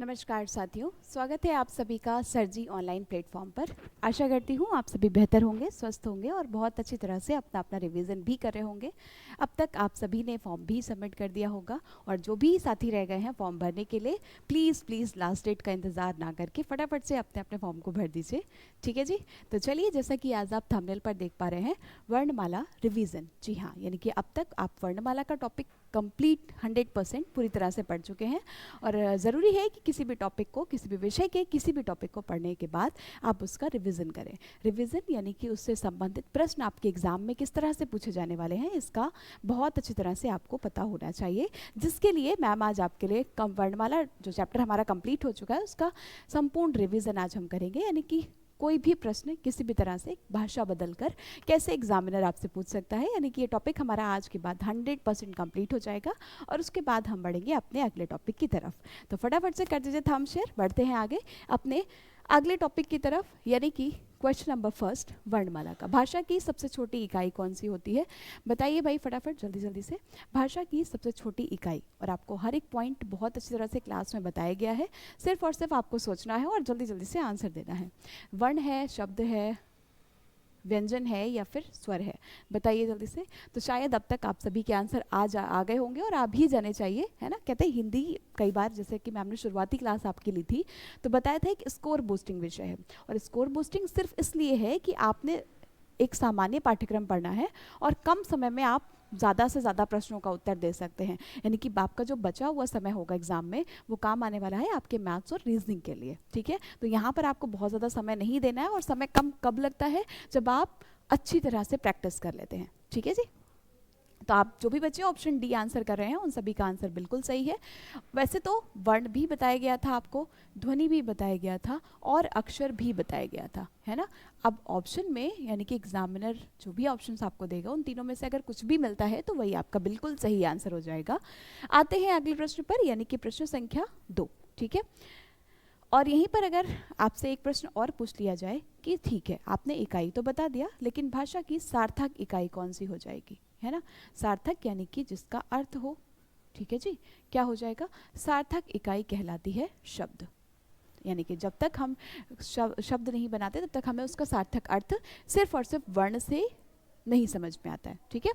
नमस्कार साथियों, स्वागत है आप सभी का सर जी ऑनलाइन प्लेटफॉर्म पर। आशा करती हूँ आप सभी बेहतर होंगे, स्वस्थ होंगे और बहुत अच्छी तरह से अपना अपना रिवीजन भी कर रहे होंगे। अब तक आप सभी ने फॉर्म भी सबमिट कर दिया होगा और जो भी साथी रह गए हैं फॉर्म भरने के लिए, प्लीज़ प्लीज़ लास्ट डेट का इंतज़ार ना करके फटाफट से अपने अपने फॉर्म को भर दीजिए। ठीक है जी। तो चलिए, जैसा कि आज आप थंबनेल पर देख पा रहे हैं, वर्णमाला रिवीजन। जी हाँ, यानी कि अब तक आप वर्णमाला का टॉपिक कंप्लीट 100% पूरी तरह से पढ़ चुके हैं। और ज़रूरी है कि किसी भी टॉपिक को, किसी भी विषय के किसी भी टॉपिक को पढ़ने के बाद आप उसका रिवीजन करें। रिवीजन यानी कि उससे संबंधित प्रश्न आपके एग्जाम में किस तरह से पूछे जाने वाले हैं, इसका बहुत अच्छी तरह से आपको पता होना चाहिए। जिसके लिए मैम आज आपके लिए वर्णमाला जो चैप्टर हमारा कंप्लीट हो चुका है उसका संपूर्ण रिवीजन आज हम करेंगे। यानी कि कोई भी प्रश्न किसी भी तरह से भाषा बदलकर कैसे एग्जामिनर आपसे पूछ सकता है, यानी कि ये टॉपिक हमारा आज के बाद 100% कंप्लीट हो जाएगा और उसके बाद हम बढ़ेंगे अपने अगले टॉपिक की तरफ। तो फटाफट से कर दीजिए थंब शेयर, बढ़ते हैं आगे अपने अगले टॉपिक की तरफ, यानी कि क्वेश्चन नंबर फर्स्ट, वर्णमाला का भाषा की सबसे छोटी इकाई कौन सी होती है? बताइए भाई फटाफट जल्दी जल्दी से। भाषा की सबसे छोटी इकाई, और आपको हर एक पॉइंट बहुत अच्छी तरह से क्लास में बताया गया है, सिर्फ और सिर्फ आपको सोचना है और जल्दी जल्दी से आंसर देना है। वर्ण है, शब्द है, व्यंजन है या फिर स्वर है? बताइए जल्दी से। तो शायद अब तक आप सभी के आंसर आ गए होंगे और आ भी जाने चाहिए, है ना। कहते हैं हिंदी कई बार, जैसे कि मैम ने शुरुआती क्लास आपकी ली थी तो बताया था कि स्कोर बूस्टिंग विषय है, और स्कोर बूस्टिंग सिर्फ इसलिए है कि आपने एक सामान्य पाठ्यक्रम पढ़ना है और कम समय में आप ज़्यादा से ज़्यादा प्रश्नों का उत्तर दे सकते हैं। यानी कि आपका जो बचा हुआ समय होगा एग्जाम में वो काम आने वाला है आपके मैथ्स और रीजनिंग के लिए। ठीक है, तो यहाँ पर आपको बहुत ज़्यादा समय नहीं देना है, और समय कम कब लगता है? जब आप अच्छी तरह से प्रैक्टिस कर लेते हैं। ठीक है जी। तो आप जो भी बच्चे ऑप्शन डी आंसर कर रहे हैं उन सभी का आंसर बिल्कुल सही है। वैसे तो वर्ण भी बताया गया था आपको, ध्वनि भी बताया गया था और अक्षर भी बताया गया था, है ना। अब ऑप्शन में, यानी कि एग्जामिनर जो भी ऑप्शंस आपको देगा उन तीनों में से अगर कुछ भी मिलता है तो वही आपका बिल्कुल सही आंसर हो जाएगा। आते हैं अगले प्रश्न पर, यानी कि प्रश्न संख्या 2। ठीक है, और यहीं पर अगर आपसे एक प्रश्न और पूछ लिया जाए कि ठीक है आपने इकाई तो बता दिया, लेकिन भाषा की सार्थक इकाई कौन सी हो जाएगी, है ना। सार्थक यानी कि जिसका अर्थ हो। ठीक है जी, क्या हो जाएगा? सार्थक इकाई कहलाती है शब्द। यानी कि जब तक हम शब्द नहीं बनाते तब तक हमें उसका सार्थक अर्थ सिर्फ और सिर्फ वर्ण से नहीं समझ में आता है। ठीक है,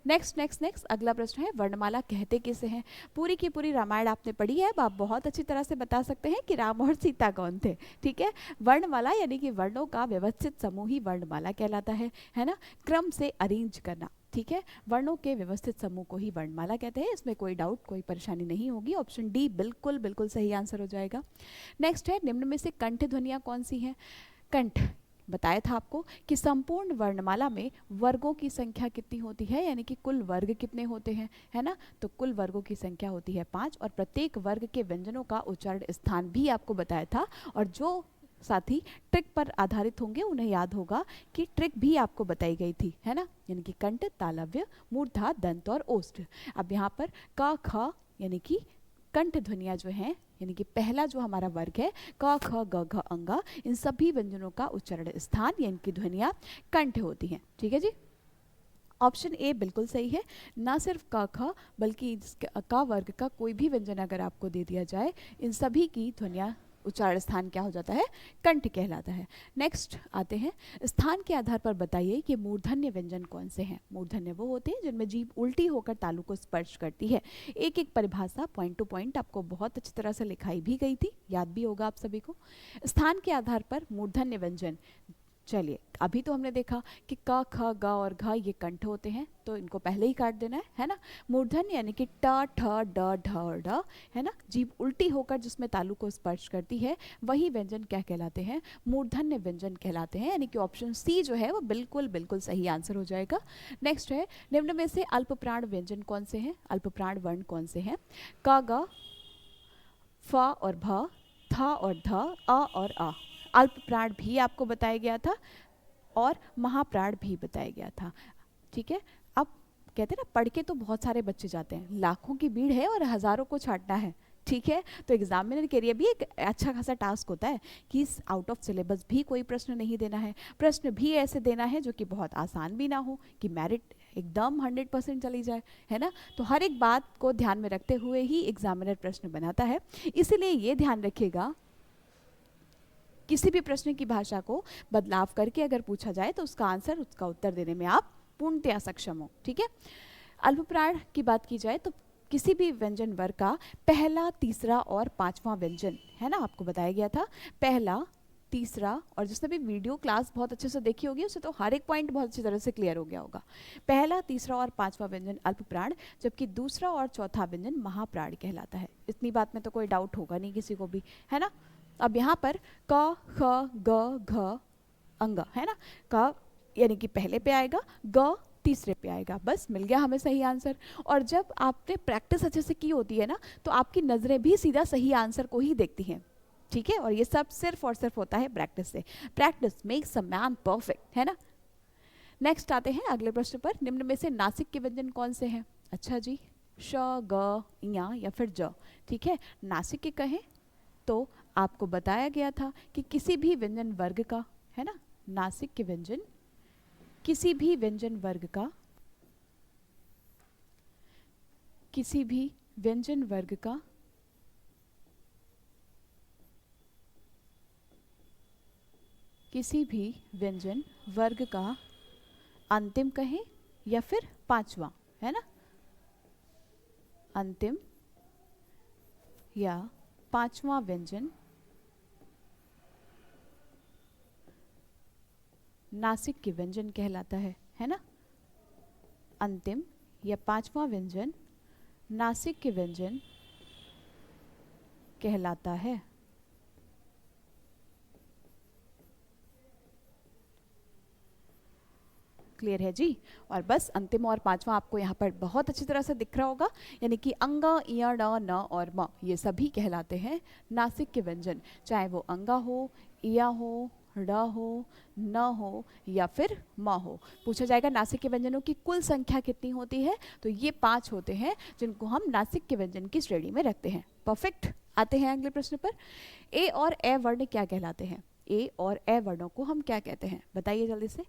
नेक्स्ट नेक्स्ट नेक्स्ट अगला प्रश्न है, वर्णमाला कहते किसे हैं? पूरी की पूरी रामायण आपने पढ़ी है, अब आप बहुत अच्छी तरह से बता सकते हैं कि राम और सीता कौन थे। ठीक है, वर्णमाला यानी कि वर्णों का व्यवस्थित समूह ही वर्णमाला कहलाता है ना। क्रम से अरेंज करना। ठीक है, वर्णों के व्यवस्थित समूह को ही वर्णमाला कहते हैं, इसमें कोई डाउट, कोई परेशानी नहीं होगी। ऑप्शन डी बिल्कुल बिल्कुल सही आंसर हो जाएगा। नेक्स्ट है, निम्न में से कंठ ध्वनियाँ कौन सी हैं? कंठ, बताया था आपको कि संपूर्ण वर्णमाला में वर्गों की संख्या कितनी होती है, यानी कि कुल वर्ग कितने होते हैं, है ना। तो कुल वर्गों की संख्या होती है 5, और प्रत्येक वर्ग के व्यंजनों का उच्चारण स्थान भी आपको बताया था। और जो साथी ट्रिक पर आधारित होंगे उन्हें याद होगा कि ट्रिक भी आपको बताई गई थी, है ना। यानी कि कंठ, तालव्य, मूर्धा, दंत और ओष्ठ। अब यहाँ पर क ख यानी कि कंठ ध्वनियाँ जो हैं, यानी कि पहला जो हमारा वर्ग है क ख ग घ अंगा, इन सभी व्यंजनों का उच्चारण स्थान या इनकी ध्वनियाँ कंठ होती हैं। ठीक है जी, ऑप्शन ए बिल्कुल सही है। ना सिर्फ क ख बल्कि का वर्ग का कोई भी व्यंजन अगर आपको दे दिया जाए, इन सभी की ध्वनियाँ उच्चारण स्थान क्या हो जाता है? कंठ कहलाता है। नेक्स्ट आते हैं, स्थान के आधार पर बताइए कि मूर्धन्य व्यंजन कौन से हैं? मूर्धन्य वो होते हैं जिनमें जीभ उल्टी होकर तालु को स्पर्श करती है। एक एक परिभाषा पॉइंट टू पॉइंट आपको बहुत अच्छी तरह से लिखाई भी गई थी, याद भी होगा आप सभी को। स्थान के आधार पर मूर्धन्य व्यंजन, चलिए अभी तो हमने देखा कि क ख ग और घ ये कंठ होते हैं, तो इनको पहले ही काट देना है ना। मूर्धन्य यानी कि ट ठ ड ढ और ढ, है ना। जीभ उल्टी होकर जिसमें तालु को स्पर्श करती है वही व्यंजन क्या कहलाते हैं? मूर्धन्य व्यंजन कहलाते हैं। यानी कि ऑप्शन सी जो है वो बिल्कुल बिल्कुल सही आंसर हो जाएगा। नेक्स्ट है, निम्न में से अल्प प्राण व्यंजन कौन से हैं? अल्प प्राण वर्ण कौन से हैं? क ग, फ और भ, थ और ध, अ और आ। अल्प प्राण भी आपको बताया गया था और महाप्राण भी बताया गया था। ठीक है, अब कहते हैं ना, पढ़ के तो बहुत सारे बच्चे जाते हैं, लाखों की भीड़ है और हजारों को छांटना है। ठीक है, तो एग्जामिनर के लिए भी एक अच्छा खासा टास्क होता है कि आउट ऑफ सिलेबस भी कोई प्रश्न नहीं देना है, प्रश्न भी ऐसे देना है जो कि बहुत आसान भी ना हो, कि मेरिट एकदम 100% चली जाए, है ना। तो हर एक बात को ध्यान में रखते हुए ही एग्जामिनर प्रश्न बनाता है। इसीलिए ये ध्यान रखिएगा, किसी भी प्रश्न की भाषा को बदलाव करके अगर पूछा जाए तो उसका आंसर, उसका उत्तर देने में आप पूर्णतया सक्षम हो, ठीक है। अल्पप्राण की बात की जाए तो किसी भी व्यंजन वर्ग का पहला, तीसरा और पांचवा व्यंजन, है ना, आपको बताया गया था। पहला, तीसरा, और जिसने भी वीडियो क्लास बहुत अच्छे से देखी होगी उसे तो हर एक पॉइंट बहुत अच्छी तरह से क्लियर हो गया होगा। पहला, तीसरा और पांचवा व्यंजन अल्पप्राण, जबकि दूसरा और चौथा व्यंजन महाप्राण कहलाता है। इतनी बात में तो कोई डाउट होगा नहीं किसी को भी, है ना। अब यहाँ पर क, ख, ग, घ, अंग, है ना। क यानी कि पहले पे आएगा, ग तीसरे पे आएगा, बस मिल गया हमें सही आंसर। और जब आपने प्रैक्टिस अच्छे से की होती है ना, तो आपकी नज़रें भी सीधा सही आंसर को ही देखती हैं, ठीक है। और ये सब सिर्फ और सिर्फ होता है प्रैक्टिस से। Practice makes a man perfect, है ना। नेक्स्ट आते हैं अगले प्रश्न पर। निम्न में से नासिक के व्यंजन कौन से हैं? अच्छा जी, श, ग, या फिर ज, ठीक है। नासिक के कहें तो आपको बताया गया था कि किसी भी व्यंजन वर्ग का, है ना, नासिक के व्यंजन किसी भी व्यंजन वर्ग का, किसी भी व्यंजन वर्ग का किसी भी व्यंजन वर्ग का अंतिम कहें या फिर पांचवा, है ना, अंतिम या पांचवा व्यंजन नासिक के व्यंजन कहलाता है ना। अंतिम या पांचवा व्यंजन नासिक के व्यंजन कहलाता है। क्लियर है जी। और बस अंतिम और पांचवा आपको यहाँ पर बहुत अच्छी तरह से दिख रहा होगा, यानी कि अंगा, इया, ड, न और म, ये सभी कहलाते हैं नासिक के व्यंजन, चाहे वो अंगा हो, इया हो, ड हो, न हो या फिर म हो। पूछा जाएगा नासिक के व्यंजनों की कुल संख्या कितनी होती है, तो ये 5 होते हैं जिनको हम नासिक के व्यंजन की श्रेणी में रखते हैं। परफेक्ट। आते हैं अगले प्रश्न पर। ए और ए वर्ण क्या कहलाते हैं? ए और ए वर्णों को हम क्या कहते हैं, बताइए जल्दी से।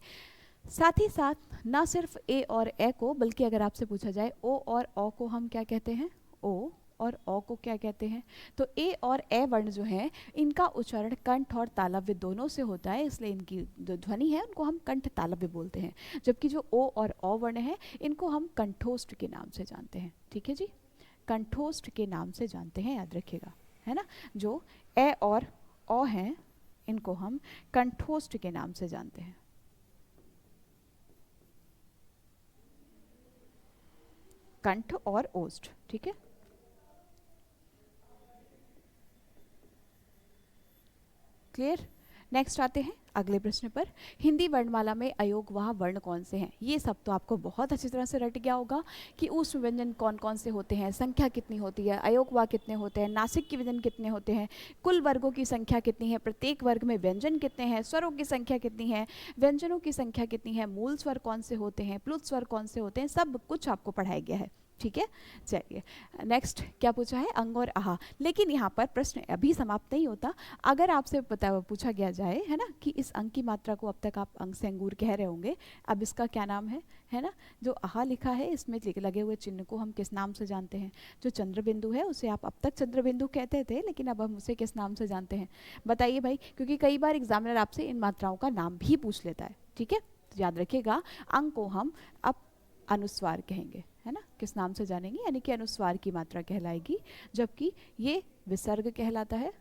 साथ ही साथ ना सिर्फ ए और ए को, बल्कि अगर आपसे पूछा जाए ओ और ओ को हम क्या कहते हैं, ओ और ओ को क्या कहते हैं, तो ए और ए वर्ण जो है इनका उच्चारण कंठ और तालव्य दोनों से होता है, इसलिए इनकी जो ध्वनि है उनको हम कंठ तालव्य बोलते हैं। जबकि जो ओ और ओ वर्ण है इनको हम कंठोष्ठ के नाम से जानते हैं, ठीक है जी, कंठोष्ठ के नाम से जानते हैं, याद रखिएगा, है ना। जो ए और ओ हैं इनको हम कंठोष्ठ के नाम से जानते हैं। कंठ और ओष्ठ, ठीक है। क्लियर। नेक्स्ट आते हैं अगले प्रश्न पर। हिंदी वर्णमाला में अयोगवाह वर्ण कौन से हैं? ये सब तो आपको बहुत अच्छी तरह से रट गया होगा कि ऊष्म व्यंजन कौन कौन से होते हैं, संख्या कितनी होती है, अयोगवाह कितने होते हैं, नासिक के व्यंजन कितने होते हैं, कुल वर्गों की संख्या कितनी है, प्रत्येक वर्ग में व्यंजन कितने हैं, स्वरों की संख्या कितनी है, व्यंजनों की संख्या कितनी है, मूल स्वर कौन से होते हैं, प्लुत स्वर कौन से होते हैं, सब कुछ आपको पढ़ाया गया है, ठीक है। चलिए नेक्स्ट क्या पूछा है, अंग और आहा। लेकिन यहाँ पर प्रश्न अभी समाप्त नहीं होता। अगर आपसे पूछा गया जाए, है ना, कि इस अंग की मात्रा को अब तक आप अंग से अंगूर कह रहे होंगे, अब इसका क्या नाम है ना। जो आहा लिखा है इसमें लगे हुए चिन्ह को हम किस नाम से जानते हैं? जो चंद्र बिंदु है उसे आप अब तक चंद्र बिंदु कहते थे, लेकिन अब हम उसे किस नाम से जानते हैं, बताइए भाई, क्योंकि कई बार एग्जामिनर आपसे इन मात्राओं का नाम भी पूछ लेता है, ठीक है। तो याद रखिएगा, अंग को हम अब अनुस्वार कहेंगे, है ना, किस नाम से जानेंगे, यानी कि अनुस्वार की मात्रा कहलाएगी, जबकि ये विसर्ग कहलाता है,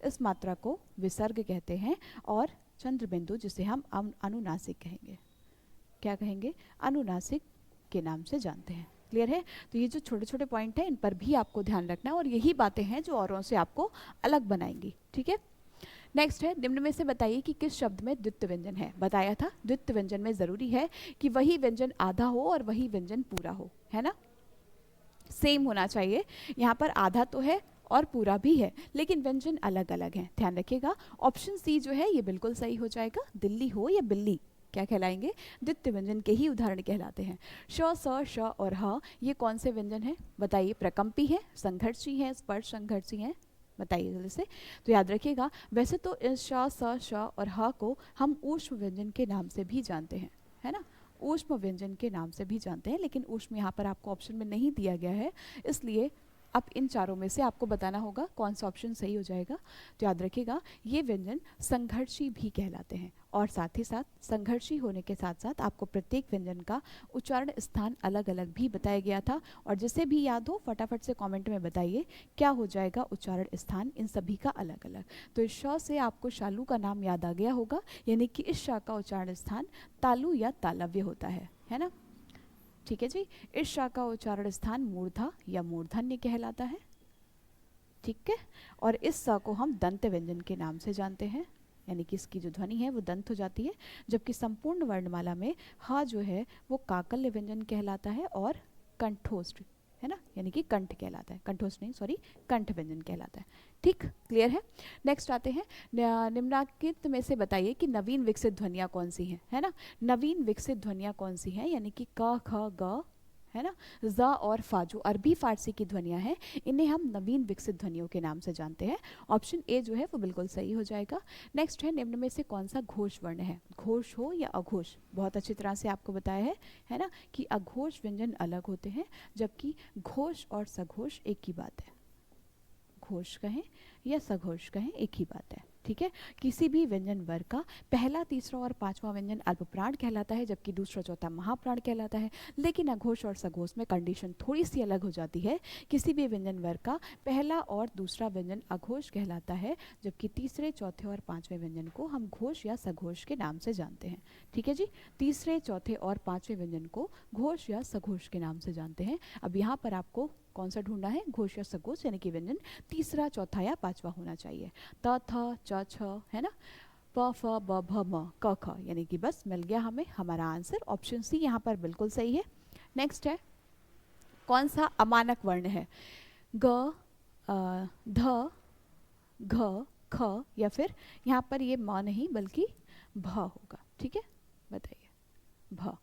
इस मात्रा को विसर्ग कहते हैं। और चंद्र बिंदु जिसे हम अनुनासिक कहेंगे, क्या कहेंगे, अनुनासिक के नाम से जानते हैं। क्लियर है। तो ये जो छोटे छोटे पॉइंट हैं इन पर भी आपको ध्यान रखना है, और यही बातें हैं जो औरों से आपको अलग बनाएंगी, ठीक है। नेक्स्ट है, निम्न में से बताइए कि किस शब्द में द्वित्व व्यंजन है। बताया था द्वित्व व्यंजन में जरूरी है कि वही व्यंजन आधा हो और वही व्यंजन पूरा हो, है ना, सेम होना चाहिए। यहाँ पर आधा तो है और पूरा भी है, लेकिन व्यंजन अलग अलग हैं, ध्यान रखिएगा। ऑप्शन सी जो है ये बिल्कुल सही हो जाएगा। दिल्ली हो या बिल्ली क्या कहलाएंगे, द्वित्व व्यंजन के ही उदाहरण कहलाते हैं। श, स, श और ह ये कौन से व्यंजन हैं, बताइए, प्रकंपी है, संघर्षी है, स्पर्श संघर्षी है, बताइए जल्दी से। तो याद रखिएगा, वैसे तो इस श, स, श और ह को हम ऊष्म व्यंजन के नाम से भी जानते हैं, है ना, ऊष्म व्यंजन के नाम से भी जानते हैं, लेकिन ऊष्म यहाँ पर आपको ऑप्शन में नहीं दिया गया है, इसलिए अब इन चारों में से आपको बताना होगा कौन सा ऑप्शन सही हो जाएगा। तो याद रखिएगा ये व्यंजन संघर्षी भी कहलाते हैं, और साथ ही साथ संघर्षी होने के साथ साथ आपको प्रत्येक व्यंजन का उच्चारण स्थान अलग अलग भी बताया गया था, और जिसे भी याद हो फटाफट से कमेंट में बताइए क्या हो जाएगा उच्चारण स्थान इन सभी का अलग अलग। तो इस श से आपको शालू का नाम याद आ गया होगा, यानी कि इस श का उच्चारण स्थान तालु या तालव्य होता है ना। ठीक है जी, इस श का उच्चारण स्थान मूर्धा या मूर्धन्य कहलाता है। ठीक है, और इस स को हम दंत व्यंजन के नाम से जानते हैं, यानी कि इसकी जो ध्वनि है वो दंत हो जाती है, जबकि संपूर्ण वर्णमाला में ह जो है वो काकल्य व्यंजन कहलाता है और कंठोष्ठ, है ना, यानी कि कंठ कहलाता है, कंठोष्ठ नहीं सॉरी, कंठ व्यंजन कहलाता है। ठीक, क्लियर है। नेक्स्ट आते हैं, निम्नलिखित में से बताइए कि नवीन विकसित ध्वनियाँ कौन सी हैं, है ना। नवीन विकसित ध्वनियाँ कौन सी हैं, यानी कि क ख ग, है ना, ज और फा, जो अरबी फारसी की ध्वनियाँ हैं इन्हें हम नवीन विकसित ध्वनियों के नाम से जानते हैं। ऑप्शन ए जो है वो बिल्कुल सही हो जाएगा। नेक्स्ट है, निम्न में से कौन सा घोष वर्ण है, घोष हो या अघोष। बहुत अच्छी तरह से आपको बताया है ना, कि अघोष व्यंजन अलग होते हैं, जबकि घोष और सघोष एक ही बात है। घोष कहें या सघोष कहें एक ही बात है। ठीक है, किसी भी व्यंजन वर्ग का पहला, तीसरा और पांचवा व्यंजन अल्पप्राण कहलाता है, जबकि दूसरा चौथा महाप्राण कहलाता है। लेकिन अघोष और सघोष में कंडीशन थोड़ी सी अलग हो जाती है। किसी भी व्यंजन वर्ग का पहला और दूसरा व्यंजन अघोष कहलाता है, जबकि तीसरे, चौथे और पांचवें व्यंजन को हम घोष या सघोष के नाम से जानते हैं। ठीक है जी, तीसरे, चौथे और पांचवें व्यंजन को घोष या सघोष के नाम से जानते हैं। अब यहाँ पर आपको कौन सा ढूंढना है, घोष या सघोष, यानी कि व्यंजन तीसरा, चौथा या पांचवा होना चाहिए। त थ च छ, है ना, प फ ब भ म क ख, यानी कि बस मिल गया हमें हमारा आंसर। ऑप्शन सी यहाँ पर बिल्कुल सही है। नेक्स्ट है, कौन सा अमानक वर्ण है, ग, ध, घ, ख, या फिर यहाँ पर ये म नहीं बल्कि भ होगा। ठीक है, बताइए, भ।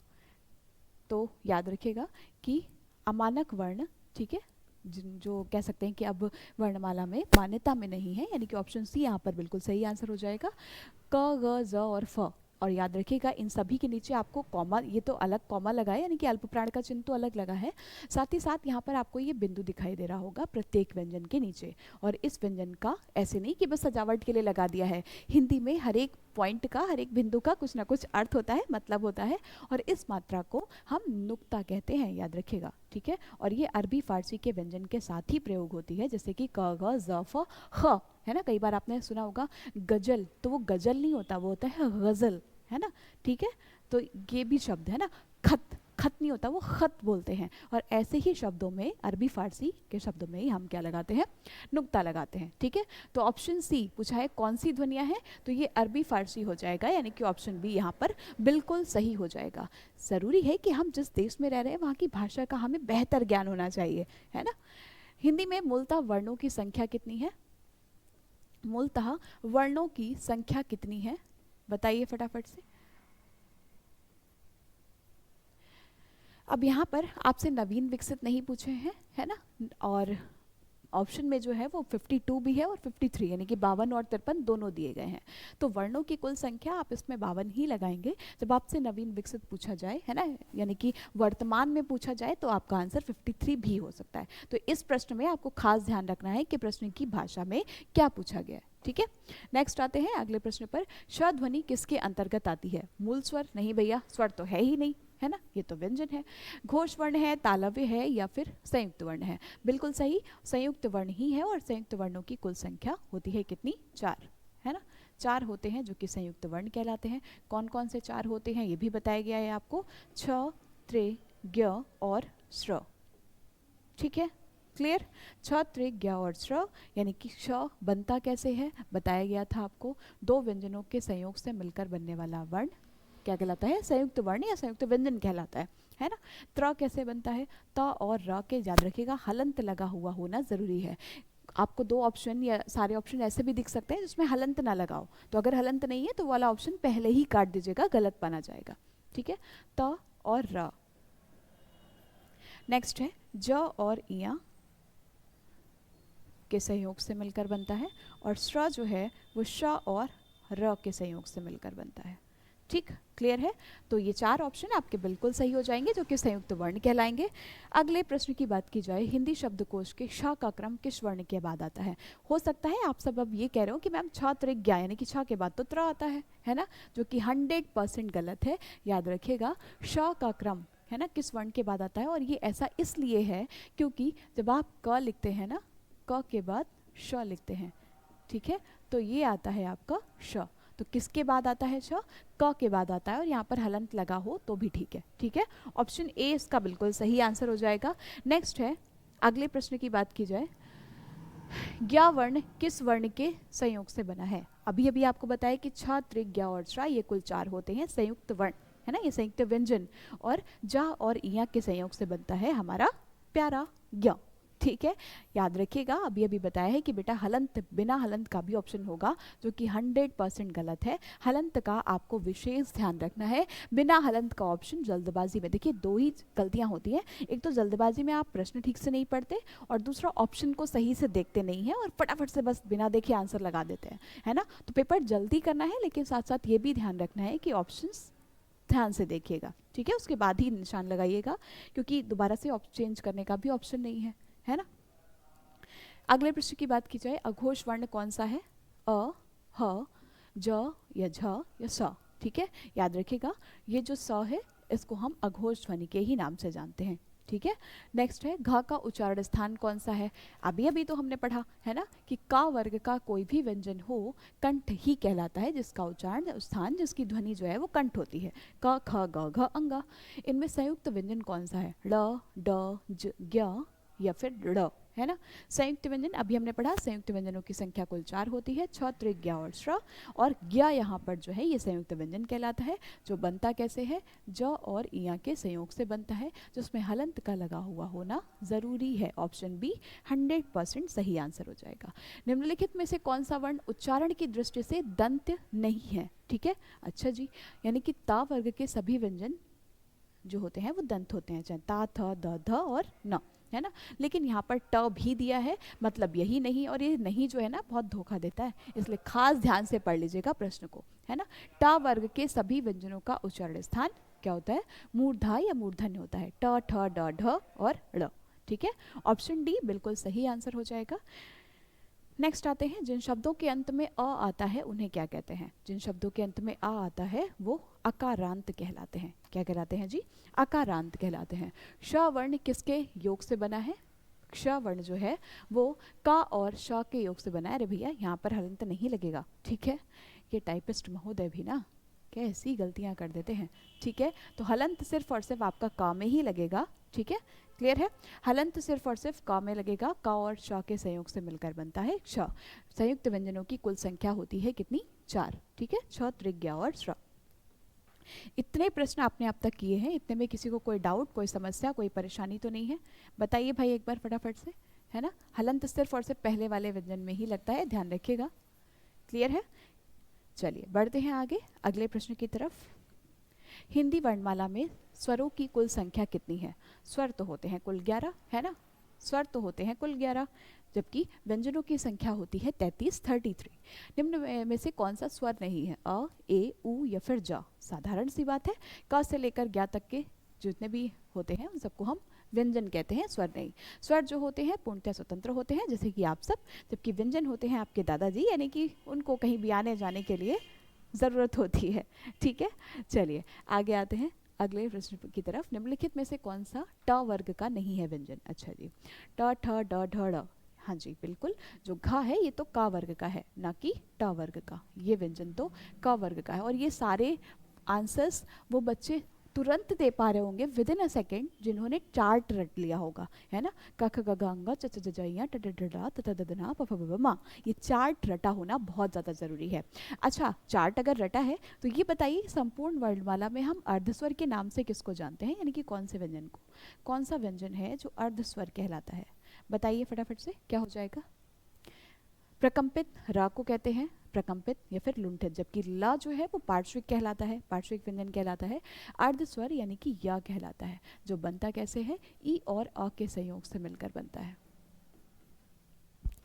तो याद रखिएगा कि अमानक वर्ण, ठीक है, जो कह सकते हैं कि अब वर्णमाला में मान्यता में नहीं है, यानी कि ऑप्शन सी यहाँ पर बिल्कुल सही आंसर हो जाएगा। क, ग, ज और फ, और याद रखिएगा इन सभी के नीचे आपको कॉमा, ये तो अलग कॉमा लगा है, यानी कि अल्पप्राण का चिन्ह तो अलग लगा है, साथ ही साथ यहाँ पर आपको ये बिंदु दिखाई दे रहा होगा प्रत्येक व्यंजन के नीचे। और इस व्यंजन का ऐसे नहीं कि बस सजावट के लिए लगा दिया है, हिंदी में हर एक पॉइंट का, हर एक बिंदु का कुछ ना कुछ अर्थ होता है, मतलब होता है, और इस मात्रा को हम नुक्ता कहते हैं, याद रखिएगा। ठीक है, और ये अरबी फारसी के व्यंजन के साथ ही प्रयोग होती है, जैसे कि क, ग, ज, फ, ख, है ना। कई बार आपने सुना होगा गजल, तो वो गजल नहीं होता, वो होता है गजल, है ना। ठीक है, तो ये भी शब्द है ना, खत, खत नहीं होता, वो खत बोलते हैं। और ऐसे ही शब्दों में, अरबी फारसी के शब्दों में ही हम क्या लगाते हैं, नुक्ता लगाते हैं। ठीक है, तो ऑप्शन सी पूछा है कौन सी ध्वनियाँ हैं, तो ये अरबी फारसी हो जाएगा, यानी कि ऑप्शन बी यहाँ पर बिल्कुल सही हो जाएगा। ज़रूरी है कि हम जिस देश में रह रहे हैं वहाँ की भाषा का हमें बेहतर ज्ञान होना चाहिए, है ना। हिंदी में मूलतः वर्णों की संख्या कितनी है, मूलतः वर्णों की संख्या कितनी है, बताइए फटाफट से। अब यहाँ पर आपसे नवीन विकसित नहीं पूछे हैं, है ना, और ऑप्शन में जो है वो 52 भी है और 53, यानी कि 52 और 53 दोनों दिए गए हैं। तो वर्णों की कुल संख्या आप इसमें 52 ही लगाएंगे जब आपसे नवीन विकसित पूछा जाए, है ना, यानी कि वर्तमान में पूछा जाए तो आपका आंसर 53 भी हो सकता है। तो इस प्रश्न में आपको खास ध्यान रखना है कि प्रश्न की भाषा में क्या पूछा गया है। ठीक है, नेक्स्ट आते हैं अगले प्रश्न पर। श ध्वनि किसके अंतर्गत आती है, मूल स्वर, नहीं भैया, स्वर तो है ही नहीं, है ना, ये तो व्यंजन है। घोष वर्ण है, तालव्य है, या फिर संयुक्त वर्ण है, बिल्कुल सही, संयुक्त वर्ण ही है। और संयुक्त वर्णों की कुल संख्या होती है कितनी, 4, है ना, 4 होते हैं जो कि संयुक्त वर्ण कहलाते हैं। कौन कौन से 4 होते हैं ये भी बताया गया है आपको, छ, त्रे, ज्ञ और श्र। ठीक है, क्लियर, छ, त्रे, ज्ञ और श्र, यानी कि श बनता कैसे है बताया गया था आपको, दो व्यंजनों के संयोग से मिलकर बनने वाला वर्ण क्या कहलाता है, संयुक्त वर्ण या संयुक्त व्यंजन कहलाता है ना। त्र कैसे बनता है, त और र के याद रखिएगा हलंत लगा हुआ होना जरूरी है। आपको 2 ऑप्शन या सारे ऑप्शन ऐसे भी दिख सकते हैं जिसमें हलंत ना लगाओ, तो अगर हलंत नहीं है तो वाला ऑप्शन पहले ही काट दीजिएगा, गलत माना जाएगा। ठीक है, त और र। नेक्स्ट है ज और इया के संयोग से मिलकर बनता है, और श्र जो है वो श और र के संयोग से मिलकर बनता है। ठीक, क्लियर है? तो ये 4 ऑप्शन आपके बिल्कुल सही हो जाएंगे जो कि संयुक्त वर्ण कहलाएंगे। अगले प्रश्न की बात की जाए, हिंदी शब्दकोश के श का क्रम किस वर्ण के बाद आता है? हो सकता है आप सब अब ये कह रहे हो कि मैम छात्रिज्ञा यानी कि छ के बाद तो त्र आता है ना, जो कि 100% गलत है। याद रखिएगा, श का क्रम है ना किस वर्ण के बाद आता है, और ये ऐसा इसलिए है क्योंकि जब आप क लिखते हैं ना, क के बाद श लिखते हैं, ठीक है, तो ये आता है आपका श। तो किसके बाद आता है श? क के बाद आता है, और यहाँ पर हलंत लगा हो तो भी ठीक है। ठीक है, ऑप्शन ए इसका बिल्कुल सही आंसर हो जाएगा। नेक्स्ट है, अगले प्रश्न की बात की जाए, ज्ञा वर्ण किस वर्ण के संयोग से बना है? अभी अभी आपको बताया कि छ, त्रि, ज्ञा और श्रा ये कुल 4 होते हैं संयुक्त वर्ण, है ना, ये संयुक्त व्यंजन, और जा और इया के संयोग से बनता है हमारा प्यारा ज्ञ। ठीक है, याद रखिएगा, अभी अभी बताया है कि बेटा हलंत, बिना हलंत का भी ऑप्शन होगा जो कि 100% गलत है। हलंत का आपको विशेष ध्यान रखना है। बिना हलंत का ऑप्शन जल्दबाजी में, देखिए 2 ही गलतियां होती हैं, एक तो जल्दबाजी में आप प्रश्न ठीक से नहीं पढ़ते, और दूसरा ऑप्शन को सही से देखते नहीं है और फटाफट से बस बिना देखे आंसर लगा देते हैं, है ना। तो पेपर जल्दी करना है, लेकिन साथ साथ ये भी ध्यान रखना है कि ऑप्शंस ध्यान से देखिएगा, ठीक है, उसके बाद ही निशान लगाइएगा, क्योंकि दोबारा से चेंज करने का भी ऑप्शन नहीं है ना। अगले प्रश्न की बात की जाए, अघोष वर्ण कौन सा है? अ, ह, ज या झ या स। ठीक है, याद रखिएगा, ये जो स है इसको हम अघोष ध्वनि के ही नाम से जानते हैं। ठीक है, नेक्स्ट है, घ का उच्चारण स्थान कौन सा है? अभी अभी तो हमने पढ़ा है ना कि का वर्ग का कोई भी व्यंजन हो कंठ ही कहलाता है, जिसका उच्चारण स्थान, जिसकी ध्वनि जो है वो कंठ होती है। क, ख, ग, घ, अंग। इनमें संयुक्त व्यंजन कौन सा है? ड़, ड, ज, ज्ञ या फिर ड़, है ना। संयुक्त व्यंजन अभी हमने पढ़ा, संयुक्त व्यंजनों की संख्या कुल 4 होती है, छ, त्रि, ज्ञ और श्र, और ज्ञ यहाँ पर जो है ये संयुक्त व्यंजन कहलाता है, जो बनता कैसे है? ज और इया के संयोग से बनता है, जिसमें हलंत का लगा हुआ होना जरूरी है। ऑप्शन बी 100% सही आंसर हो जाएगा। निम्नलिखित में से कौन सा वर्ण उच्चारण की दृष्टि से दंत नहीं है? ठीक है, अच्छा जी, यानी कि ता वर्ग के सभी व्यंजन जो होते हैं वो दंत होते हैं, चाहे ता, थ, द, ध और न, है ना। लेकिन यहाँ पर ट भी दिया है, मतलब यही नहीं, और ये नहीं जो है ना बहुत धोखा देता है, इसलिए खास ध्यान से पढ़ लीजिएगा प्रश्न को, है ना। ट वर्ग के सभी व्यंजनों का उच्चारण स्थान क्या होता है? मूर्धा या मूर्धन्य होता है, ट, ठ, ड, ढ और ड़। ठीक है, ऑप्शन डी बिल्कुल सही आंसर हो जाएगा। नेक्स्ट आते हैं, जिन शब्दों के अंत में अ आता है उन्हें क्या कहते हैं? जिन शब्दों के अंत में आ आता है वो अकारांत कहलाते हैं। क्या कहलाते हैं जी? अकारांत कहलाते हैं। श वर्ण किसके योग से बना है? क्ष वर्ण जो है वो का और श के योग से बना है। अरे भैया, यहाँ पर हलंत नहीं लगेगा, ठीक है। ये टाइपिस्ट महोदय भी ना कैसी गलतियां कर देते हैं, ठीक है। तो हलंत सिर्फ और सिर्फ आपका का में ही लगेगा, ठीक है, क्लियर है। हलंत सिर्फ और सिर्फ का में लगेगा, का और श के संयोग से मिलकर बनता है क्ष। संयुक्त व्यंजनों की कुल संख्या होती है कितनी? 4, ठीक है, छ, त्रि, ज्ञ और श्र। इतने प्रश्न आपने अब तक किए हैं, इतने में किसी को कोई डाउट, कोई समस्या, कोई परेशानी तो नहीं है? बताइए भाई एक बार फटाफट से, है ना। हलंत सिर्फ और सिर्फ पहले वाले व्यंजन में ही लगता है, ध्यान रखिएगा, क्लियर है। चलिए बढ़ते हैं आगे अगले प्रश्न की तरफ। हिंदी वर्णमाला में स्वरों की कुल संख्या कितनी है? स्वर तो होते हैं कुल 11, है ना, स्वर तो होते हैं कुल 11, जबकि व्यंजनों की संख्या होती है 33। निम्न में से कौन सा स्वर नहीं है? अ, ए, उ या फिर ज? साधारण सी बात है, क से लेकर ज्ञ तक के जितने भी होते हैं उन सबको हम व्यंजन कहते हैं, स्वर नहीं। स्वर जो होते हैं पूर्णतः स्वतंत्र होते हैं, जैसे कि आप सब, जबकि व्यंजन होते हैं आपके दादाजी, यानी कि उनको कहीं भी आने जाने के लिए ज़रूरत होती है, ठीक है। चलिए आगे आते हैं अगले प्रश्न की तरफ। निम्नलिखित में से कौन सा ट वर्ग का नहीं है व्यंजन? अच्छा जी, ट, ठ, ड, ढ, ड़। हाँ जी बिल्कुल, जो घ है ये तो क वर्ग का है, ना कि ट वर्ग का। ये व्यंजन तो क वर्ग का है, और ये सारे आंसर्स वो बच्चे तुरंत दे पा रहे होंगे विद इन अ सेकेंड जिन्होंने चार्ट रट लिया होगा, है ना। क, ख, ग, घ, अंग, च, च, ज, ज, ञ, ट, ड, ढ, ढ, त, थ, द, ध, न, प, फ, ब, भ, म। ये चार्ट रटा होना बहुत ज़्यादा ज़रूरी है। अच्छा, चार्ट अगर रटा है तो ये बताइए, संपूर्ण वर्णमाला में हम अर्धस्वर के नाम से किसको जानते हैं? यानी कि कौन से व्यंजन को? कौन सा व्यंजन है जो अर्धस्वर कहलाता है? बताइए फटाफट से, क्या हो जाएगा? प्रकंपित रा को कहते हैं प्रकंपित या फिर लुंठित, जबकि ला जो है वो पार्श्विक कहलाता है, पार्श्विक व्यंजन कहलाता है। अर्धस्वर यानी कि या कहलाता है, जो बनता कैसे है? ई और अ के संयोग से मिलकर बनता है।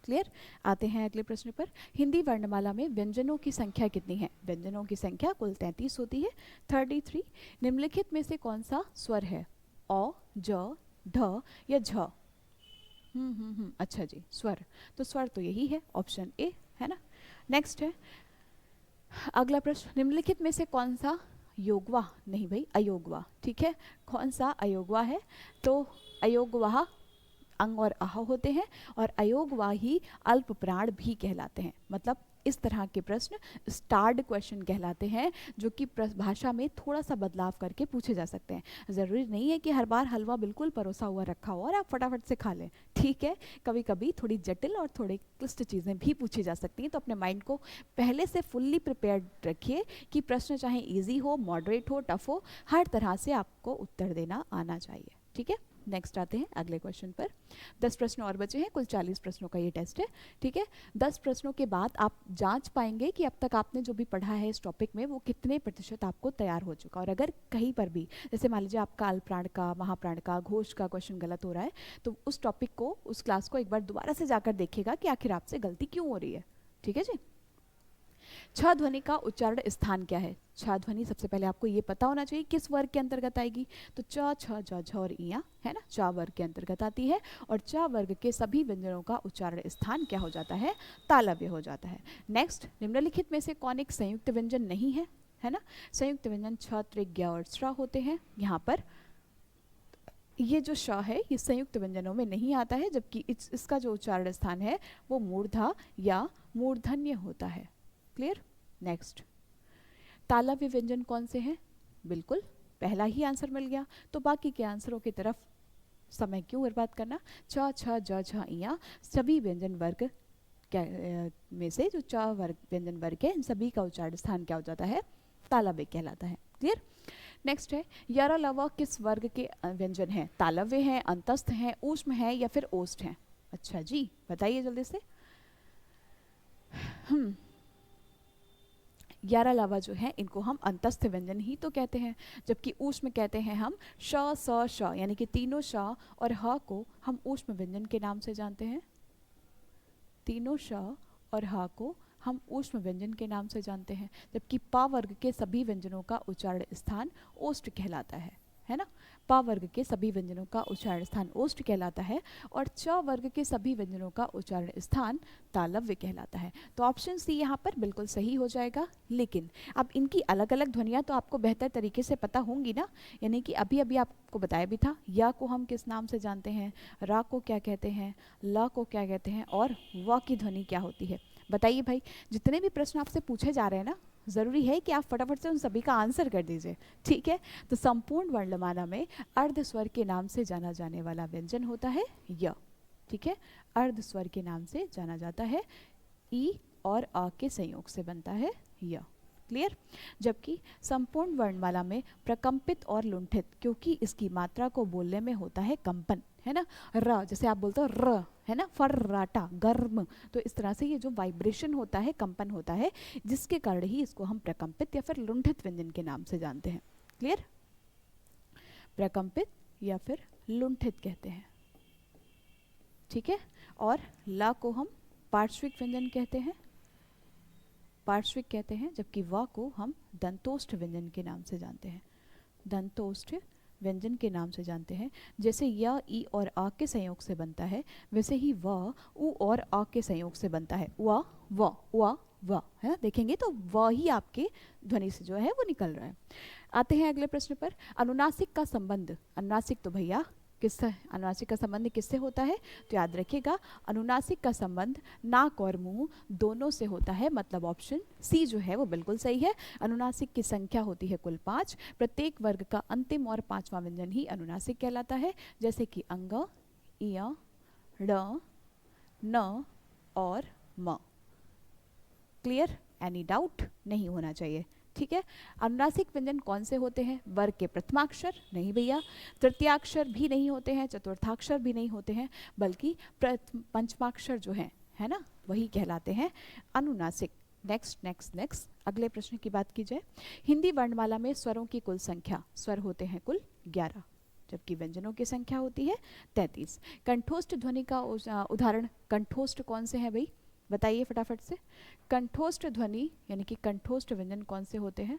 क्लियर। आते हैं अगले प्रश्न पर। हिंदी वर्णमाला में व्यंजनों की संख्या कितनी है? व्यंजनों की संख्या कुल 33 होती है, 33। निम्नलिखित में से कौन सा स्वर है? अ, ज, ढ या झ? अच्छा जी, स्वर। तो स्वर तो यही है, ऑप्शन ए है ना। नेक्स्ट है अगला प्रश्न, निम्नलिखित में से कौन सा योगवाह, नहीं भाई अयोगवाह, ठीक है, कौन सा अयोगवाह है? तो अयोगवाह अंग और आह होते हैं, और अयोगवाही अल्प प्राण भी कहलाते हैं। मतलब इस तरह के प्रश्न स्टार्ड क्वेश्चन कहलाते हैं, जो कि भाषा में थोड़ा सा बदलाव करके पूछे जा सकते हैं। ज़रूरी नहीं है कि हर बार हलवा बिल्कुल परोसा हुआ रखा हो और आप फटाफट से खा लें, ठीक है। कभी कभी थोड़ी जटिल और थोड़ी क्लिष्ट चीज़ें भी पूछी जा सकती हैं, तो अपने माइंड को पहले से फुल्ली प्रिपेयर्ड रखिए कि प्रश्न चाहे ईजी हो, मॉडरेट हो, टफ हो, हर तरह से आपको उत्तर देना आना चाहिए, ठीक है। नेक्स्ट आते हैं अगले क्वेश्चन पर। 10 प्रश्न और बचे हैं, कुल 40 प्रश्नों का ये टेस्ट है, ठीक है। 10 प्रश्नों के बाद आप जांच पाएंगे कि अब तक आपने जो भी पढ़ा है इस टॉपिक में वो कितने प्रतिशत आपको तैयार हो चुका। और अगर कहीं पर भी, जैसे मान लीजिए आपका अल्पप्राण का, महाप्राण का, घोष का क्वेश्चन गलत हो रहा है, तो उस टॉपिक को, उस क्लास को एक बार दोबारा से जाकर देखिएगा कि आखिर आपसे गलती क्यों हो रही है, ठीक है जी। छ ध्वनि का उच्चारण स्थान क्या है? छ ध्वनि सबसे पहले आपको ये पता होना चाहिए किस वर्ग के अंतर्गत आएगी। तो च, छ, ज, झ और इया है ना, च वर्ग के अंतर्गत आती है। और च वर्ग के सभी व्यंजनों का उच्चारण स्थान क्या हो जाता है? तालव्य हो जाता है। नेक्स्ट, निम्नलिखित में से कौन एक संयुक्त व्यंजन नहीं है ना। संयुक्त व्यंजन छ, त्रिक, ज्ञ और श्र होते हैं। यहाँ पर ये जो श है ये संयुक्त व्यंजनों में नहीं आता है, जबकि इसका जो उच्चारण स्थान है वो मूर्धा या मूर्धन्य होता है। क्लियर। नेक्स्ट, तालव्य व्यंजन कौन से हैं? बिल्कुल पहला ही आंसर मिल गया, तो बाकी के आंसरों की तरफ समय क्यों बर्बाद करना। छ, छ, ज, झ, इया सभी व्यंजन वर्ग में से जो च वर्ग व्यंजन वर्ग है, इन सभी का उच्चारण स्थान क्या हो जाता है? तालव्य कहलाता है। क्लियर। नेक्स्ट है, यरा लवा किस वर्ग के व्यंजन हैं? तालव्य हैं, अंतस्थ हैं, ऊष्म हैं या फिर ओष्ठ हैं? अच्छा जी, बताइए जल्दी से। ग्यारह लावा जो है इनको हम अंतस्थ व्यंजन ही तो कहते हैं, जबकि ऊष्म कहते हैं हम श, स, श, यानी कि तीनों श और ह को हम ऊष्म व्यंजन के नाम से जानते हैं। तीनों श और ह को हम ऊष्म व्यंजन के नाम से जानते हैं, जबकि पा वर्ग के सभी व्यंजनों का उच्चारण स्थान ओष्ठ कहलाता है ना। पा वर्ग के सभी व्यंजनों का उच्चारण स्थान ओष्ठ कहलाता है, और च वर्ग के सभी व्यंजनों का उच्चारण स्थान तालव्य कहलाता है। तो ऑप्शन सी यहाँ पर बिल्कुल सही हो जाएगा। लेकिन अब इनकी अलग अलग ध्वनियाँ तो आपको बेहतर तरीके से पता होंगी ना, यानी कि अभी अभी आपको बताया भी था, या को हम किस नाम से जानते हैं, रा को क्या कहते हैं, ल को क्या कहते हैं, और व की ध्वनि क्या होती है। बताइए भाई, जितने भी प्रश्न आपसे पूछे जा रहे हैं ना, ज़रूरी है कि आप फटाफट से उन सभी का आंसर कर दीजिए, ठीक है। तो संपूर्ण वर्णमाला में अर्ध स्वर के नाम से जाना जाने वाला व्यंजन होता है य, ठीक है। अर्ध स्वर के नाम से जाना जाता है, ई और अ के संयोग से बनता है य। क्लियर। जबकि संपूर्ण वर्णमाला में प्रकंपित और लुंठित, क्योंकि इसकी मात्रा को बोलने में होता है कंपन, है ना। र जैसे आप बोलते हो र, है ना, फर्राटा, गर्म, तो इस तरह से ये जो वाइब्रेशन होता है, कंपन होता है, जिसके कारण ही इसको हम प्रकंपित या फिर लुंठित व्यंजन के नाम से जानते हैं। क्लियर। प्रकंपित या फिर लुंठित कहते हैं, ठीक है। और ला को हम पार्श्विक व्यंजन कहते हैं, पार्श्विक कहते हैं, जबकि वा को हम दंतोष्ठ व्यंजन के नाम से जानते हैं, दंतोष्ठ व्यंजन के नाम से जानते हैं। जैसे य, ई और आ के संयोग से बनता है, वैसे ही व, उ और आ के संयोग से बनता है, व, व, है ना। देखेंगे तो व ही आपके ध्वनि से जो है वो निकल रहा है। आते हैं अगले प्रश्न पर। अनुनासिक का संबंध, अनुनासिक तो भैया किससे, अनुनासिक का संबंध किससे होता है? तो याद रखिएगा, अनुनासिक का संबंध नाक और मुंह दोनों से होता है, मतलब ऑप्शन सी जो है वो बिल्कुल सही है। अनुनासिक की संख्या होती है कुल 5, प्रत्येक वर्ग का अंतिम और पांचवा व्यंजन ही अनुनासिक कहलाता है, जैसे कि अंग, इय, ड़, न और म। क्लियर। एनी डाउट नहीं होना चाहिए, ठीक है। अनुनासिक व्यंजन कौन से होते हैं? वर्ग के प्रथमाक्षर नहीं भैया, तृतीयाक्षर भी नहीं होते हैं, चतुर्थाक्षर भी नहीं होते हैं, बल्कि पंचमाक्षर जो है ना, वही कहलाते हैं अनुनासिक। नेक्स्ट नेक्स्ट नेक्स्ट अगले प्रश्न की बात की जाए। हिंदी वर्णमाला में स्वरों की कुल संख्या, स्वर होते हैं कुल 11, जबकि व्यंजनों की संख्या होती है 33। कंठोष्ठ ध्वनि का उदाहरण कंठोष्ठ कौन से हैं भाई, बताइए फटाफट से। कंठोष्ठ ध्वनि यानी कि कंठोष्ठ व्यंजन कौन से होते हैं?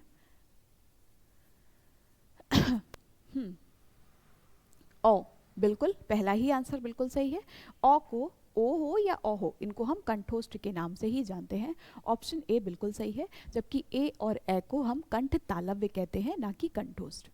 ओ, बिल्कुल पहला ही आंसर बिल्कुल सही है। ओ को ओ हो या ओ हो, इनको हम कंठोष्ठ के नाम से ही जानते हैं। ऑप्शन ए बिल्कुल सही है, जबकि ए और ए को हम कंठ तालव्य कहते हैं, ना कि कंठोष्ठ।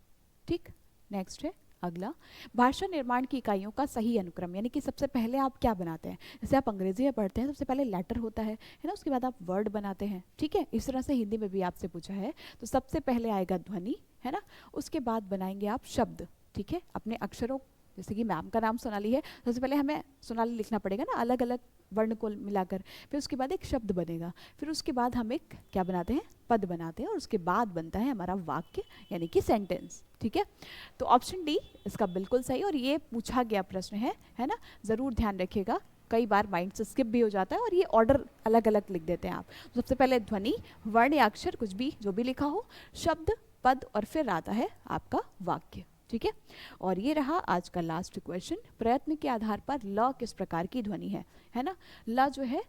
ठीक, नेक्स्ट है अगला, भाषा निर्माण की इकाइयों का सही अनुक्रम, यानी कि सबसे पहले आप क्या बनाते हैं। जैसे आप अंग्रेजी में पढ़ते हैं, सबसे पहले लेटर होता है ना, उसके बाद आप वर्ड बनाते हैं। ठीक है, इस तरह से हिंदी में भी आपसे पूछा है, तो सबसे पहले आएगा ध्वनि, है ना, उसके बाद बनाएंगे आप शब्द। ठीक है, अपने अक्षरों, जैसे कि मैम का नाम सोनाली है, सबसे पहले हमें सोनाली लिखना पड़ेगा ना, अलग अलग वर्ण को मिलाकर, फिर उसके बाद एक शब्द बनेगा, फिर उसके बाद हम एक क्या बनाते हैं, पद बनाते हैं, और उसके बाद बनता है हमारा वाक्य यानी कि सेंटेंस। ठीक है, तो ऑप्शन डी इसका बिल्कुल सही, और ये पूछा गया प्रश्न है ना, ज़रूर ध्यान रखिएगा, कई बार माइंड से स्किप भी हो जाता है और ये ऑर्डर अलग अलग लिख देते हैं आप। तो सबसे पहले ध्वनि, वर्ण या अक्षर कुछ भी जो भी लिखा हो, शब्द, पद, और फिर आता है आपका वाक्य। ठीक है, और ये रहा आज का लास्ट क्वेश्चन। प्रयत्न के आधार पर ल किस प्रकार की ध्वनि है ना, ल जो है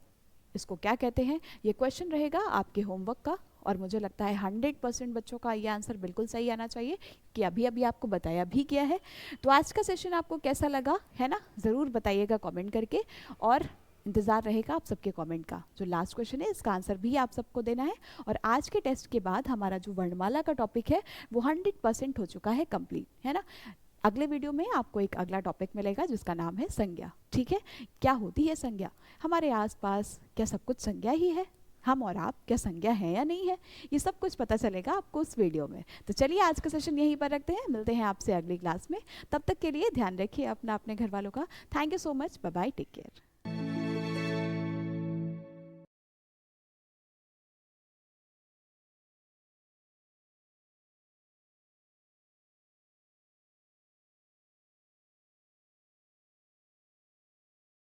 इसको क्या कहते हैं, ये क्वेश्चन रहेगा आपके होमवर्क का, और मुझे लगता है 100% बच्चों का ये आंसर बिल्कुल सही आना चाहिए, कि अभी अभी आपको बताया भी किया है। तो आज का सेशन आपको कैसा लगा, है ना, ज़रूर बताइएगा कमेंट करके, और इंतज़ार रहेगा आप सबके कमेंट का। जो लास्ट क्वेश्चन है इसका आंसर भी आप सबको देना है, और आज के टेस्ट के बाद हमारा जो वर्णमाला का टॉपिक है वो 100% हो चुका है कंप्लीट, है ना। अगले वीडियो में आपको एक अगला टॉपिक मिलेगा जिसका नाम है संज्ञा। ठीक है, क्या होती है संज्ञा, हमारे आसपास क्या सब कुछ संज्ञा ही है, हम और आप क्या संज्ञा है या नहीं है, ये सब कुछ पता चलेगा आपको उस वीडियो में। तो चलिए आज का सेशन यहीं पर रखते हैं, मिलते हैं आपसे अगली क्लास में। तब तक के लिए ध्यान रखिए अपना, अपने घर वालों का। Thank you so much, bye bye, take care.